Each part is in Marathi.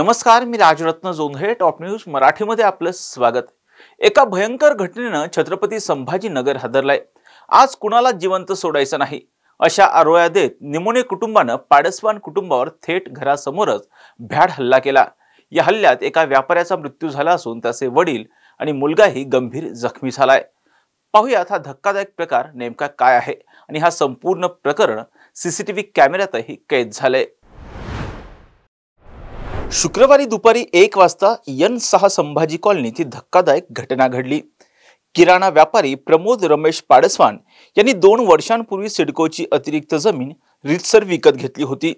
नमस्कार, मी राजरत्न जोंधळे. टॉप न्यूज मराठीमध्ये आपलं स्वागत. एका भयंकर घटनेनं छत्रपती संभाजीनगर हादरलाय. आज कुणाला जिवंत सोडायचं नाही अशा आरोळ्या देत निमोने कुटुंबानं पाडसवान कुटुंबावर थेट घरासमोरच भ्याड हल्ला केला. या हल्ल्यात एका व्यापाऱ्याचा मृत्यू झाला असून त्याचे वडील आणि मुलगाही गंभीर जखमी झालाय. पाहुयात हा धक्कादायक प्रकार नेमका काय आहे आणि हा संपूर्ण प्रकरण सीसीटीव्ही कॅमेऱ्यातही कैद झालंय. शुक्रवारी दुपारी 1 वाजता N6 संभाजी कॉलनीत ही धक्कादायक घटना घडली. किराणा व्यापारी प्रमोद रमेश पाडसवान यांनी 2 वर्षांपूर्वी सिडकोची अतिरिक्त जमीन रीतसर विकत घेतली होती.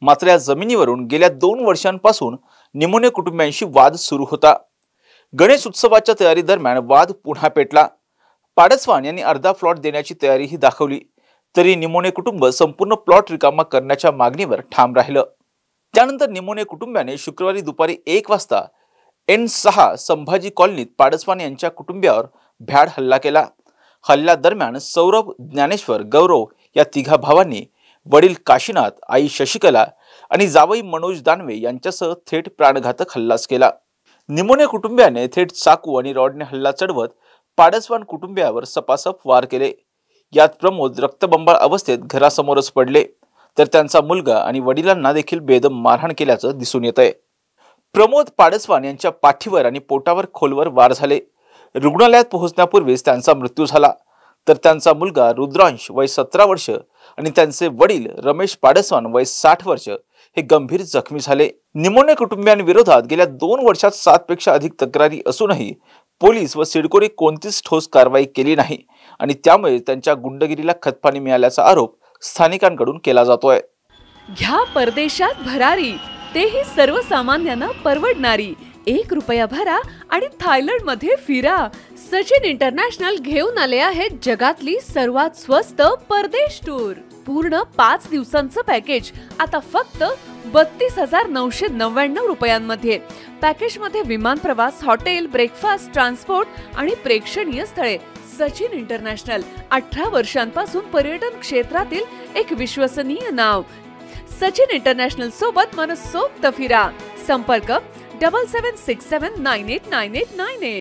मात्र या जमिनीवरून गेल्या 2 वर्षांपासून निमोने कुटुंबियांशी वाद सुरू होता. गणेश उत्सवाच्या तयारी दरम्यान वाद पुन्हा पेटला. पाडसवान यांनी अर्धा प्लॉट देण्याची तयारीही दाखवली, तरी निमोने कुटुंब संपूर्ण प्लॉट रिकामा करण्याच्या मागणीवर ठाम राहिलं. त्यानंतर निमोने कुटुंबियाने शुक्रवारी दुपारी 1 वाजता N6 संभाजी कॉलनीत पाडसवान यांच्या कुटुंबियावर भ्याड हल्ला केला. हल्ल्यादरम्यान सौरभ, ज्ञानेश्वर, गौरव या तिघा भावांनी वडील काशीनाथ, आई शशिकला आणि जावई मनोज दानवे यांच्यासह थेट प्राणघातक हल्लाच केला. निमोने कुटुंबियाने थेट चाकू आणि रॉडने हल्ला चढवत पाडसवान कुटुंबियावर सपासप वार केले. यात प्रमोद रक्तबंबाळ अवस्थेत घरासमोरच पडले, तर त्यांचा मुलगा आणि वडिलांना देखील बेदम मारहाण केल्याचं दिसून येत आहे. प्रमोद पाडसवान यांच्या पाठीवर आणि पोटावर खोलवर वार झाले. रुग्णालयात पोहोचण्यापूर्वीच त्यांचा मृत्यू झाला, तर त्यांचा मुलगा रुद्रांश वय 17 वर्ष आणि त्यांचे वडील रमेश पाडसवान वय 60 वर्ष हे गंभीर जखमी झाले. निमोने कुटुंबियांविरोधात गेल्या 2 वर्षात 7 पेक्षा अधिक तक्रारी असूनही पोलीस व सिडकोने कोणतीच ठोस कारवाई केली नाही आणि त्यामुळे त्यांच्या गुंडगिरीला खतपाणी मिळाल्याचा आरोप स्थानिकांकडून केला जातोय. घ्या परदेशात भरारी, तेही सर्वसामान्यांना परवडणारी. 1 रुपया भरा आणि थायलंड मध्ये फिरा. सचिन इंटरनॅशनल घेऊन आले आहेत जगातली सर्वात स्वस्त परदेश टूर. पूर्ण 5 दिवसांचं पॅकेज आता फक्त 32,999 रुपयांमध्ये. पॅकेज मध्ये विमान प्रवास, हॉटेल, ब्रेकफास्ट, ट्रान्सपोर्ट आणि प्रेक्षणीय स्थळे. सचिन इंटरनॅशनल 18 वर्षांपासून पर्यटन क्षेत्रातील एक विश्वसनीय नाव. सचिन इंटरनॅशनल सोबत मनसोक्त फिरा. संपर्क 7767989898.